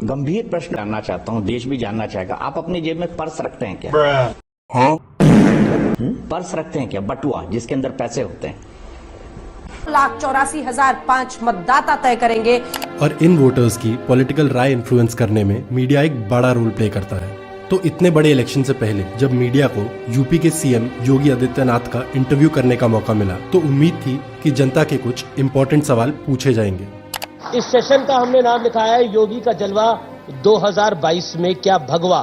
गंभीर प्रश्न जानना चाहता हूँ, देश भी जानना चाहेगा। आप अपनी जेब में पर्स रखते हैं क्या? पर्स रखते हैं क्या? बटुआ जिसके अंदर पैसे होते हैं। 1,84,005 मतदाता तय करेंगे। और इन वोटर्स की पॉलिटिकल राय इन्फ्लुएंस करने में मीडिया एक बड़ा रोल प्ले करता है। तो इतने बड़े इलेक्शन से पहले जब मीडिया को यूपी के सीएम योगी आदित्यनाथ का इंटरव्यू करने का मौका मिला तो उम्मीद थी कि जनता के कुछ इम्पोर्टेंट सवाल पूछे जाएंगे। इस सेशन का हमने नाम लिखाया है योगी का जलवा 2022 में क्या भगवा।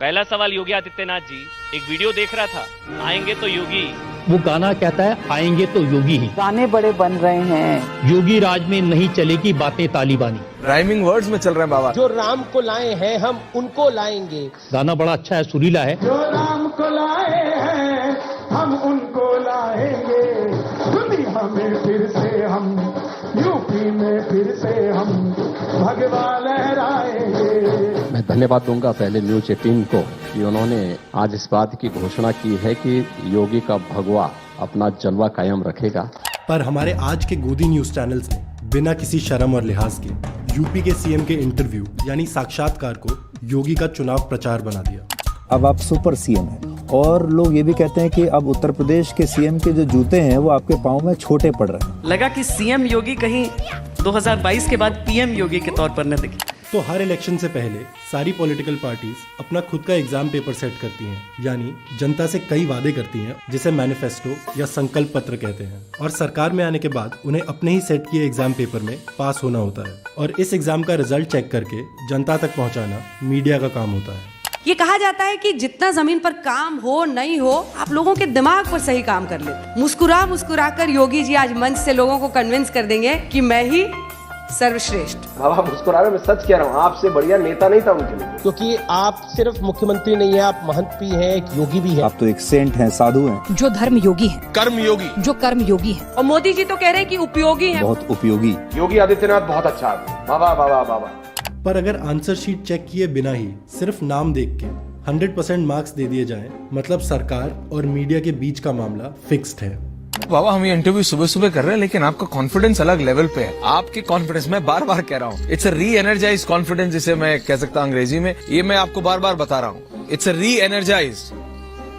पहला सवाल योगी आदित्यनाथ जी, एक वीडियो देख रहा था, आएंगे तो योगी। वो गाना कहता है आएंगे तो योगी ही। गाने बड़े बन रहे हैं। योगी राज में नहीं चलेगी बातें तालिबानी। राइमिंग वर्ड्स में चल रहे हैं बाबा। जो राम को लाए हैं हम उनको लाएंगे। गाना बड़ा अच्छा है, सुरीला है। जो राम को लाए हैं हम उनको लाएंगे। दुनिया में फिर से हम, यूपी में फिर से हम भगवा लहराएंगे। मैं धन्यवाद दूंगा पहले न्यूज 18 को कि उन्होंने आज इस बात की घोषणा की है कि योगी का भगवा अपना जलवा कायम रखेगा। पर हमारे आज के गोदी न्यूज चैनल्स ने बिना किसी शर्म और लिहाज के यूपी के सीएम के इंटरव्यू यानी साक्षात्कार को योगी का चुनाव प्रचार बना दिया। अब आप सुपर सीएम हैं और लोग ये भी कहते हैं कि अब उत्तर प्रदेश के सीएम के जो जूते हैं वो आपके पाँव में छोटे पड़ रहे हैं। लगा कि सीएम योगी कहीं 2022 के बाद पीएम योगी के तौर पर न दिखे। तो हर इलेक्शन से पहले सारी पॉलिटिकल पार्टीज अपना खुद का एग्जाम पेपर सेट करती हैं, यानी जनता से कई वादे करती हैं जिसे मैनिफेस्टो या संकल्प पत्र कहते हैं। और सरकार में आने के बाद उन्हें अपने ही सेट किए एग्जाम पेपर में पास होना होता है और इस एग्जाम का रिजल्ट चेक करके जनता तक पहुंचाना मीडिया का काम होता है। ये कहा जाता है कि जितना जमीन पर काम हो नहीं हो, आप लोगों के दिमाग पर सही काम कर लेते। मुस्कुरा मुस्कुरा कर योगी जी आज मंच से लोगों को कन्विंस कर देंगे कि मैं ही सर्वश्रेष्ठ। बाबा मुस्कुरा रहे, मैं सच कह रहा हूँ, आपसे बढ़िया नेता नहीं था उनके लिए। क्योंकि आप सिर्फ मुख्यमंत्री नहीं है, आप महंत भी हैं, एक योगी भी है। आप तो एक सेंट हैं, साधु हैं। जो धर्म योगी है, कर्म योगी, जो कर्म योगी है। और मोदी जी तो कह रहे हैं कि उपयोगी है। बहुत उपयोगी। योगी आदित्यनाथ बहुत अच्छा आदमी। बाबा बाबा बाबा। पर अगर आंसर शीट चेक किए बिना ही सिर्फ नाम देख के 100% मार्क्स दे दिए जाएं, मतलब सरकार और मीडिया के बीच का मामला फिक्स्ड है। बाबा हम ये इंटरव्यू सुबह सुबह कर रहे हैं लेकिन आपका कॉन्फिडेंस अलग लेवल पे है। आपके कॉन्फिडेंस, मैं बार बार कह रहा हूँ, इट्स अ री एनर्जाइज कॉन्फिडेंस, जिसे मैं कह सकता हूँ अंग्रेजी में। ये मैं आपको बार बार बता रहा हूँ, इट्स अ री एनर्जाइज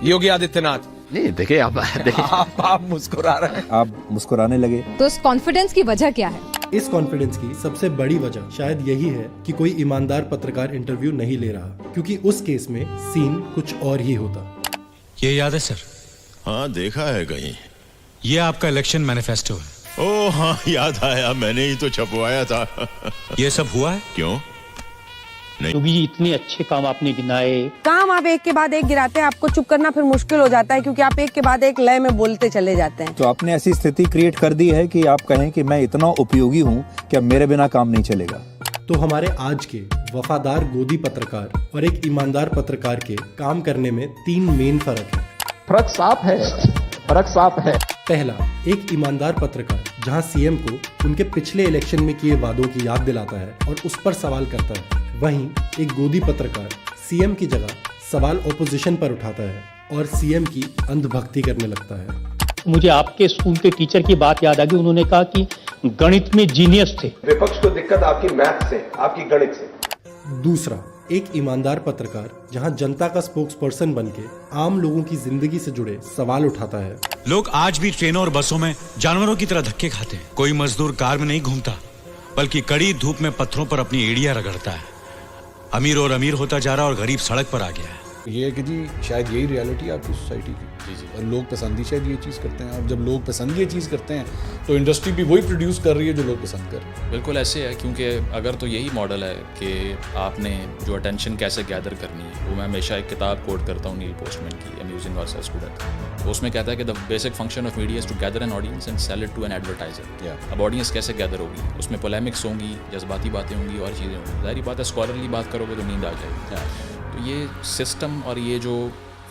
योगी आदित्यनाथ। नहीं देखिए आप मुस्कुरा रहे हैं। आप मुस्कुराने लगे। तो इस कॉन्फिडेंस की वजह क्या है? इस कॉन्फिडेंस की सबसे बड़ी वजह शायद यही है कि कोई ईमानदार पत्रकार इंटरव्यू नहीं ले रहा, क्योंकि उस केस में सीन कुछ और ही होता। ये याद है सर? हाँ देखा है कहीं। ये आपका इलेक्शन मैनिफेस्टो है। ओह हाँ याद आया, मैंने ही तो छपवाया था। ये सब हुआ है? क्यों? योगी जी इतने अच्छे काम आपने गिनाए। काम आप एक के बाद एक गिराते हैं, आपको चुप करना फिर मुश्किल हो जाता है क्योंकि आप एक के बाद एक लय में बोलते चले जाते हैं। तो आपने ऐसी स्थिति क्रिएट कर दी है कि आप कहें कि मैं इतना उपयोगी हूँ कि अब मेरे बिना काम नहीं चलेगा। तो हमारे आज के वफादार गोदी पत्रकार और एक ईमानदार पत्रकार के काम करने में 3 मेन फर्क है। फर्क साफ है, फर्क साफ है। पहला, एक ईमानदार पत्रकार जहां सीएम को उनके पिछले इलेक्शन में किए वादों की याद दिलाता है और उस पर सवाल करता है। वहीं एक गोदी पत्रकार सीएम की जगह सवाल ओपोजिशन पर उठाता है और सीएम की अंधभक्ति करने लगता है। मुझे आपके स्कूल के टीचर की बात याद आ गई। उन्होंने कहा कि गणित में जीनियस थे। विपक्ष को दिक्कत आपकी मैथ से, आपकी गणित से। दूसरा, एक ईमानदार पत्रकार जहां जनता का स्पोक्स पर्सन बनके आम लोगों की जिंदगी से जुड़े सवाल उठाता है। लोग आज भी ट्रेनों और बसों में जानवरों की तरह धक्के खाते हैं। कोई मजदूर कार में नहीं घूमता, बल्कि कड़ी धूप में पत्थरों पर अपनी एड़ियां रगड़ता है। अमीर और अमीर होता जा रहा और गरीब सड़क पर आ गया है। ये है कि जी शायद यही रियलिटी है आपकी सोसाइटी की। और लोग पसंद ही शायद ये चीज़ करते हैं। अब जब लोग पसंद ये चीज़ करते हैं तो इंडस्ट्री भी वही प्रोड्यूस कर रही है जो लोग पसंद कर रहे हैं। बिल्कुल ऐसे है, क्योंकि अगर तो यही मॉडल है कि आपने जो अटेंशन कैसे गैदर करनी है, वो मैं हमेशा एक किताब कोट करता हूँ नील पोस्टमैन की, अम्यूजिंग और स्टूडेंट। तो उसमें कहता है कि the basic function of media is to gather an audience and sell it to an advertiser. अब ऑडियंस कैसे गैदर होगी, उसमें पोलेमिक्स होंगी, जज्बाती बातें होंगी और चीज़ें होंगी। जाहिर बात है स्कॉलरली बात करोगे तो नींद आ जाएगी। तो ये सिस्टम और ये जो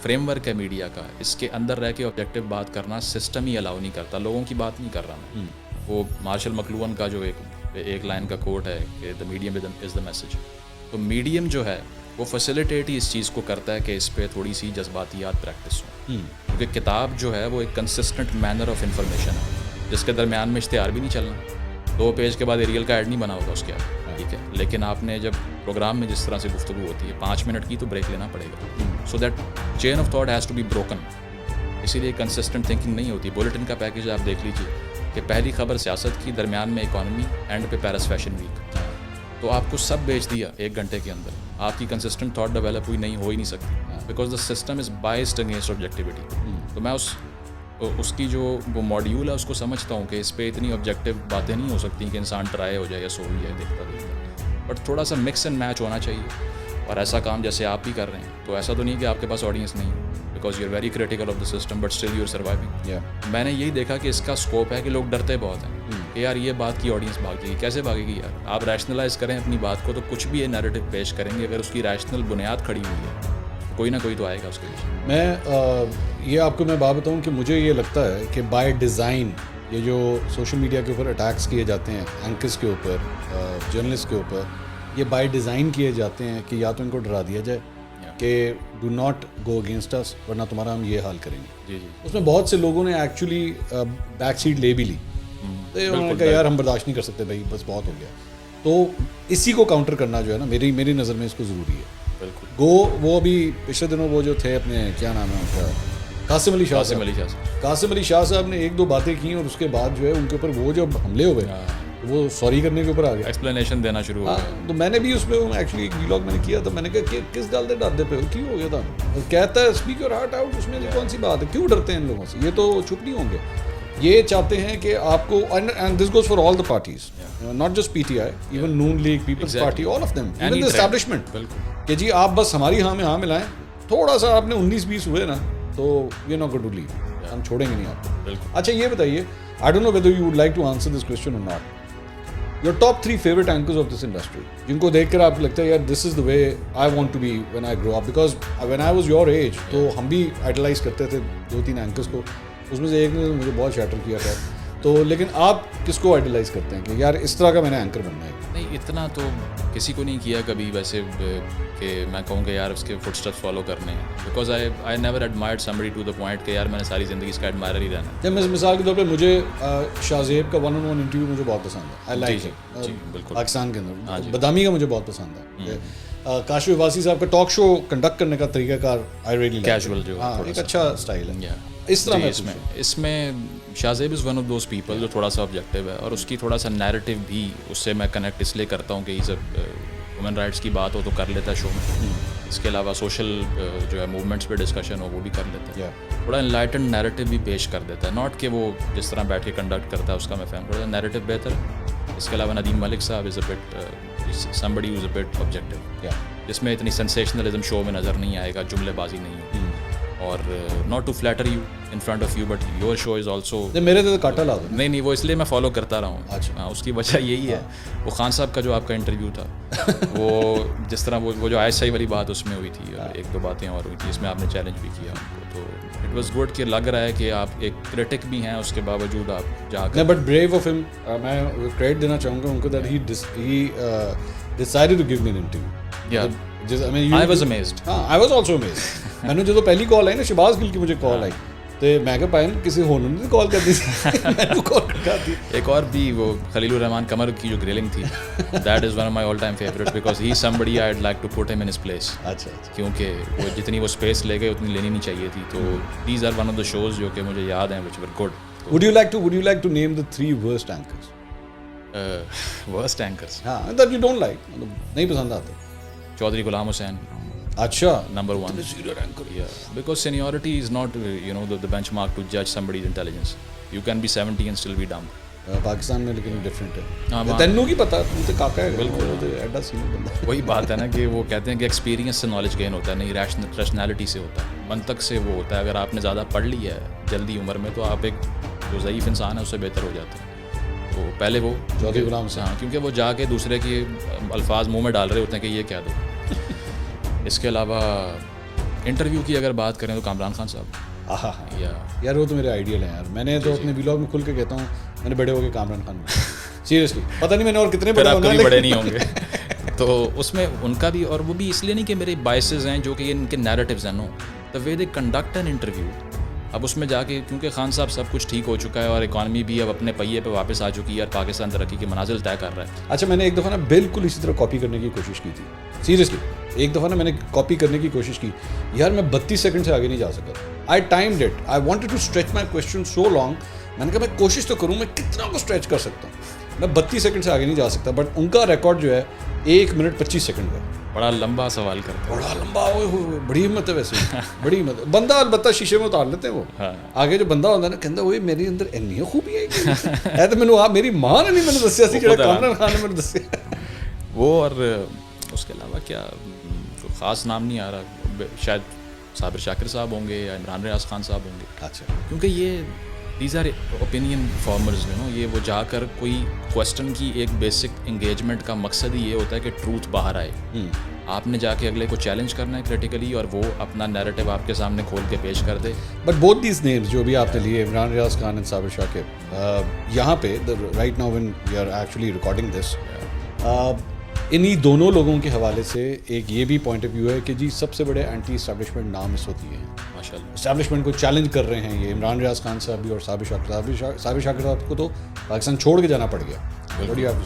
फ्रेमवर्क है मीडिया का, इसके अंदर रह के ऑब्जेक्टिव बात करना सिस्टम ही अलाउ नहीं करता। लोगों की बात नहीं कर रहा मैं। वो मार्शल मकलुअन का जो एक लाइन का कोट है कि the medium is the message. तो मीडियम जो है वो फैसिलिटेट ही इस चीज़ को करता है कि इस पर थोड़ी सी जज्बातियात प्रैक्टिस हो। क्योंकि किताब जो है वो एक कंसिस्टेंट मैनर ऑफ इंफॉर्मेशन है, जिसके दरमियान में इश्तिहार भी नहीं चलना। 2 पेज के बाद एरियल का ऐड नहीं बना होगा उसके आगे। ठीक है, लेकिन आपने जब प्रोग्राम में जिस तरह से गुफ्तगू होती है 5 मिनट की तो ब्रेक लेना पड़ेगा, so that chain of thought has to be broken. इसीलिए कंसिस्टेंट थिंकिंग नहीं होती। बुलेटिन का पैकेज आप देख लीजिए कि पहली खबर सियासत की, दरमियान में इकॉनमी, एंड पे पेरिस फैशन वीक, तो आपको सब बेच दिया 1 घंटे के अंदर। आपकी कंसिस्टेंट थॉट डेवलप हुई नहीं, हो ही नहीं सकती, because the system is biased against objectivity. तो मैं उसकी जो वो मॉड्यूल है उसको समझता हूँ कि इस पर इतनी ऑब्जेक्टिव बातें नहीं हो सकती कि इंसान ट्राई हो जाए या सो ही जाए देखता देखता, बट थोड़ा सा मिक्स एंड मैच होना चाहिए। और ऐसा काम जैसे आप भी कर रहे हैं, तो ऐसा तो नहीं कि आपके पास ऑडियंस नहीं है, because you are very critical of the system but still you are surviving. मैंने यही देखा कि इसका स्कोप है कि लोग डरते बहुत हैं कि यार ये बात की ऑडियंस भाग जाएगी। कैसे भागेगी यार? आप रैशनलाइज करें अपनी बात को तो कुछ भी ये नैरेटिव पेश करेंगे, अगर उसकी रैशनल बुनियाद खड़ी हुई है कोई ना कोई तो आएगा उसके लिए। ये आपको मैं बात बताऊं कि मुझे ये लगता है कि बाय डिज़ाइन ये जो सोशल मीडिया के ऊपर अटैक्स किए जाते हैं, एंकर्स के ऊपर, जर्नलिस्ट के ऊपर, ये बाय डिज़ाइन किए जाते हैं कि या तो इनको डरा दिया जाए कि do not go against us वरना तुम्हारा हम ये हाल करेंगे। जी जी। उसमें बहुत से लोगों ने एक्चुअली बैक सीट ले भी ली, तो उन्होंने कहा यार हम बर्दाश्त नहीं कर सकते भाई, बस बहुत हो गया। तो इसी को काउंटर करना जो है ना, मेरी नज़र में इसको ज़रूरी है। बिल्कुल। वो अभी पिछले दिनों वो जो थे अपने क्या नाम है उनका, कासिम अली शाह साहब ने 1-2 बातें की और उसके बाद जो है उनके ऊपर वो जब हमले हुए तो वो सॉरी करने के ऊपर आ गया, एक्सप्लेनेशन देना शुरू हो गया। तो मैंने भी उसमें एक्चुअली एक व्लॉग मैंने किया था, मैंने कहा कि किस गल दे डरदे पे हो, क्यों हो गया था? और कहता है स्पीक योर हार्ट आउट, उसमें से कौन सी बात है, क्यों डरते हैं इन लोगों से? ये तो चुप नहीं होंगे, ये चाहते हैं कि आपको, and this goes for all the parties, not just PTI, even Noon League, Peoples Party, all of them, even the establishment, कि जी आप बस हमारी हाँ में हाँ मिलाएं, थोड़ा सा आपने 19-20 हुए ना तो we not going to leave, हम छोड़ेंगे नहीं आपको। अच्छा ये बताइए, I don't know whether you would like to answer this question और not, your top 3 favourite anchors of this industry जिनको देखकर आपको लगता है यार this is the way I want to be when I grow up, because when I was your age तो हम भी आइडलाइज करते थे 2-3 एंकर्स को, उसमें से एक ने मुझे बहुत शैटर किया था। तो लेकिन आप किसको आइडलाइज करते हैं कि यार इस तरह का मैंने एंकर बनना है? नहीं, इतना तो किसी को नहीं किया कभी वैसे कि मैं कहूँगा यार उसके फुटस्टेप्स फॉलो करने हैं, because I never admired somebody to the point कि यार मैंने सारी ज़िंदगी इसका एडमायर ही रहना। जब मैं मिसाल के तौर पे मुझे शाहजेब का 1-on-1 इंटरव्यू मुझे बहुत पसंद है, आई लाइक इट। जी बिल्कुल। पाकिस्तान के अंदर बदामी का मुझे बहुत पसंद है। काशिफ वासी साहब का टॉक शो कंडक्ट करने का तरीकाकार आई रियली लाइक, कैजुअल जो एक अच्छा स्टाइल है इस तरह। इसमें Shahzeb is one of those people जो थोड़ा सा ऑब्जेक्टिव है और उसकी थोड़ा सा नैरेटिव भी उससे मैं कनेक्ट इसलिए करता हूँ कि वुमेन राइट्स की बात हो तो कर लेता है शो में, इसके अलावा सोशल जो है मूवमेंट्स पे डिस्कशन हो वो भी कर लेता है, थोड़ा इनलाइटेंड नैरेटिव भी पेश कर देता है, नॉट कि वो जिस तरह बैठ के कंडक्ट करता है उसका मैं फैन, थोड़ा नैरेटिव बेहतर है। इसके अलावा नदीम मलिक साहब is a bit somebody who is a bit objective, जिसमें इतनी सेंसेशनलिज्म शो में नज़र नहीं आएगा, जुमलेबाजी नहीं होगी, और not to flatter you in front of you but your show is also मेरे तो काटा ला दो। नहीं वो इसलिए मैं फॉलो करता रहा हूँ। अच्छा। उसकी वजह यही है, वो खान साहब का जो आपका इंटरव्यू था वो जिस तरह वो जो ISI वाली बात उसमें हुई थी और 1-2 बातें और हुई थी, इसमें आपने चैलेंज भी किया उनको, तो इट वाज गुड कि लग रहा है कि आप एक क्रिटिक भी हैं, उसके बावजूद आप जाकर बट ब्रेव ऑफ हिम, मैं क्रेडिट देना चाहूँगा उनको that he decided to give me an interview. I was amazed. I was also amazed. मैंने जो पहली कॉल आई ना शहबाज गिल की मुझे कॉल आई तो मैं क्या पाया किसी होने ने कॉल कर दी मैंने कॉल कर दी। एक और भी वो खलीलुर रहमान कमर की जो ग्रिलिंग थी, that is one of my all time favourites because he somebody I would like to put him in his place. अच्छा। क्योंकि वो जितनी वो स्पेस ले गए उतनी लेनी नहीं चाहिए थी, तो these are one of the shows जो कि मुझे याद हैं which were good. Would you like to name the 3 worst anchors? Worst anchors? हाँ, that you don't like, नहीं पसंद आते। चौधरी गुलाम हुसैन। अच्छा, number 1 senior anchor. Yeah, because seniority is not the benchmark to judge somebody's intelligence. You can be 70 and still be dumb. Pakistan में लेकिन different है। तेनू की पता, तू तो काका है। बिल्कुल, तो एडा सीनियर बंदा। वही बात है ना कि वो कहते हैं कि एक्सपीरियंस से नॉलेज गेन होता है, नहीं रैशनैलिटी से होता है, मंतक से वो होता है। अगर आपने ज़्यादा पढ़ लिया है जल्दी उम्र में तो आप एक जो ज़ईफ़ इंसान है उससे बेहतर हो जाते हैं। तो पहले वो चौधरी गुलाम से, हाँ, क्योंकि वो जाके दूसरे के अल्फाज मुँह में डाल रहे होते हैं कि ये क्या दो। इसके अलावा इंटरव्यू की अगर बात करें तो कामरान खान साहब। यार वो तो मेरे आइडियल हैं यार। मैंने तो अपने व्लॉग में खुल के कहता हूँ मैंने बड़े हो गए कामरान खान में। सीरियसली पता नहीं मैंने और कितने बड़े होंगे, बड़े नहीं होंगे। तो उसमें उनका भी, और वो भी इसलिए नहीं कि मेरे बायसेस हैं जो कि इनके नैरेटिव्स हैं, no, the way they conduct an interview अब उसमें जाके क्योंकि खान साहब सब कुछ ठीक हो चुका है और इकॉनमी भी अब अपने पहिए पे वापस आ चुकी है और पाकिस्तान तरक्की की मनाजिल तय कर रहा है। अच्छा, मैंने एक दफ़ा ना बिल्कुल इसी तरह कॉपी करने की कोशिश की थी, सीरियसली एक दफ़ा ना मैंने कॉपी करने की कोशिश की यार, मैं 32 सेकंड से आगे नहीं जा सका। I timed it, I wanted to stretch my question so long, मैंने कहा मैं कोशिश तो करूँ, मैं कितना को स्ट्रेच कर सकता हूँ, मैं 32 सेकंड से आगे नहीं जा सकता। बट उनका रिकॉर्ड जो है 1 मिनट 25 सेकंड का, बड़ा लंबा सवाल करते हैं, बड़ा लंबा, बड़ी हिम्मत है वैसे, बड़ी हिम्मत। बंदा अलबत्ता शीशे में उतार लेते हैं वो। हाँ। आगे जो बंदा होता है ना, कहता वो मेरी अंदर इन्नी खूबी है तो मैंने आप मेरी मां ने नहीं मैंने दसिया सी, जेड़ा कामरान खान ने मैंने दसिया वो। और उसके अलावा क्या कोई ख़ास नाम नहीं आ रहा, शायद साबिर शाकिर साहब होंगे या इमरान रियाज खान साहब होंगे। अच्छा, क्योंकि ये these our opinion formers you know, ये वो जाकर कोई क्वेश्चन की एक बेसिक एंगेजमेंट का मकसद ही ये होता है कि ट्रूथ बाहर आए। आपने जाके अगले को चैलेंज करना है क्रिटिकली और वो अपना नैरेटिव आपके सामने खोल के पेश कर दे। बट बोथ दीज नेम्स जो भी आपने लिए, इमरान रियाज खान एंड साबिर शाकिर, यहाँ पे right now when we are actually recording this, इन्हीं दोनों लोगों के हवाले से एक ये भी पॉइंट ऑफ व्यू है कि जी सबसे बड़े एंटी इस्टेब्लिशमेंट नाम इस होती है, माशाल्लाह इस्टेब्लिशमेंट को चैलेंज कर रहे हैं ये इमरान रियाज खान साहब भी और साबिर शाकिर साहब को तो पाकिस्तान छोड़ के जाना पड़ गया। बड़ी आप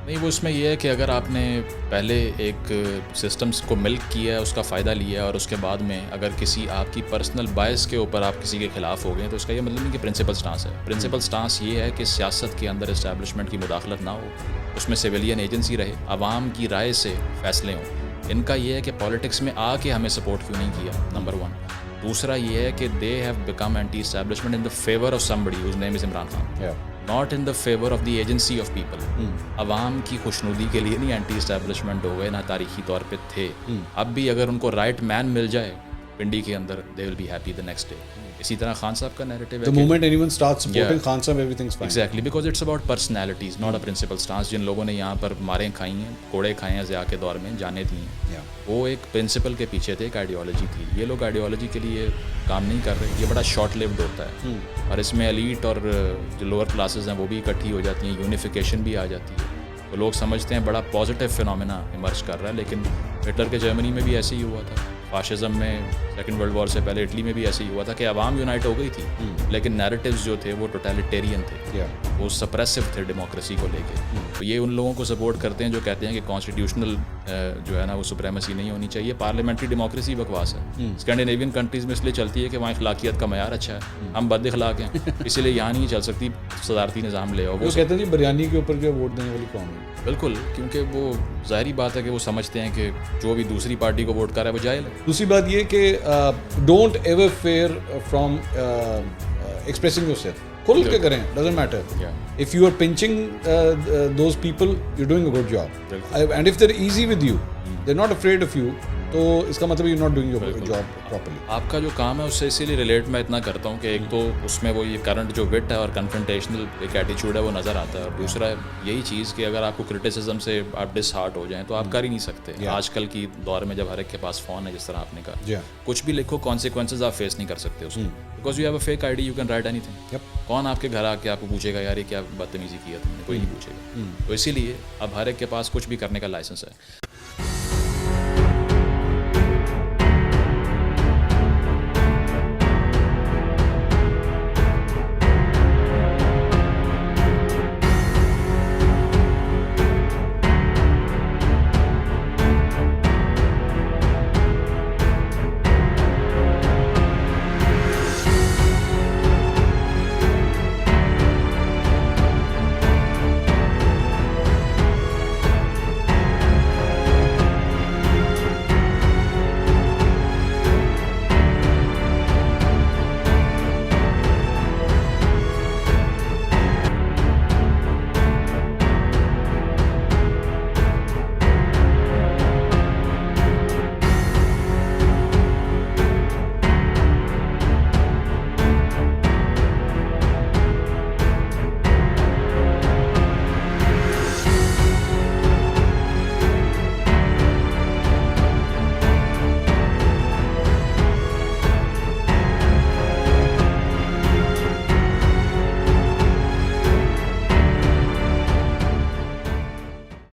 नहीं, वो उसमें यह है कि अगर आपने पहले एक सिस्टम्स को मिल्क किया है, उसका फ़ायदा लिया है और उसके बाद में अगर किसी आपकी पर्सनल बायस के ऊपर आप किसी के खिलाफ हो गए तो उसका ये मतलब नहीं कि प्रिंसिपल स्टांस है। प्रिंसिपल स्टांस ये है कि सियासत के अंदर इस्टेब्लिशमेंट की मुदाखलत ना हो, उसमें सिविलियन एजेंसी रहे, आवाम की राय से फैसले हों। इनका ये है कि पॉलिटिक्स में आके हमें सपोर्ट क्यों नहीं किया, नंबर 1। दूसरा ये है कि they have become anti establishment in the favour of somebody whose name is Imran Khan, not in the favour of the agency of people. अवाम की खुशनुदी के लिए नहीं एंटी इस्टेब्लिशमेंट हो गए, ना तारीखी तौर पे थे। अब भी अगर उनको राइट मैन मिल जाए पिंडी के अंदर, they will be happy the next day. इसी तरह खान साहब का नैरेटिव है, the moment anyone starts supporting Khan साहब everything's fine, exactly, because it's about personalities, not a principal stance। जिन लोगों ने यहाँ पर मारें खाई हैं, कोड़े खाए हैं ज़िया के दौर में, जाने दी हैं, वो एक प्रिंसिपल के पीछे थे, एक आइडियोलॉजी थी। ये लोग आइडियोलॉजी के लिए काम नहीं कर रहे, ये बड़ा शॉर्ट लिव्ड होता है और इसमें एलीट और जो लोअर क्लासेस हैं वो भी इकट्ठी हो जाती हैं, यूनिफिकेशन भी आ जाती है। तो लोग समझते हैं बड़ा पॉजिटिव फिनोमेना इमर्ज कर रहा है, लेकिन हिटलर के जर्मनी में भी ऐसे ही हुआ था, फाशिज्म में सेकंड वर्ल्ड वॉर से पहले इटली में भी ऐसे ही हुआ था कि अवाम यूनाइट हो गई थी, लेकिन नैरेटिव्स जो थे वो टोटलिटेरियन थे, वो सप्रेसिव थे डेमोक्रेसी को लेके। तो ये उन लोगों को सपोर्ट करते हैं जो कहते हैं कि कॉन्स्टिट्यूशनल जो है ना वो सुप्रेमेसी नहीं होनी चाहिए, पार्लियामेंट्री डेमोक्रेसी बकवास है। स्कैंडिनेवियन कंट्रीज़ में इसलिए चलती है कि वहाँ अखलाकियत का मयार अच्छा है, हम बद अखलाक हैं, इसलिए यहाँ नहीं चल सकती, सदारती निज़ाम ले आओ। वो कहते हैं बिरयानी के ऊपर जो वोट देने वाली कौन है? बिल्कुल, क्योंकि वो ज़ाहिरी बात है कि वो समझते हैं कि जो भी दूसरी पार्टी को वोट कर रहा है वो जायज़ है। दूसरी बात ये कि don't ever fear from expressing yourself, खुल के करें, doesn't matter. If you are pinching those people, you are doing a good job, and if they are easy with you, they are not afraid of you, तो इसका मतलब you not doing your job properly. आपका जो काम है उससे इसीलिए relate मैं इतना करता हूँ कि एक तो उसमें वो ये करंट जो विट है और कन्फ्रंटेशनल एक एटीट्यूड है वो नज़र आता है, और दूसरा यही चीज़ कि अगर आपको क्रिटिसिज्म से आप डिसहार्ट हो जाएं तो आप कर ही नहीं सकते। आजकल की दौर में जब हर एक के पास फ़ोन है, जिस तरह आपने कहा, कुछ भी लिखो, कॉन्सिक्वेंसेज आप फेस नहीं कर सकते उसको, because you have a fake ID, you can write anything. कौन आपके घर आके आपको पूछेगा यार ये क्या बदतमीजी किया तुमने, कोई नहीं पूछेगा। तो इसीलिए अब हर एक के पास कुछ भी करने का लाइसेंस है।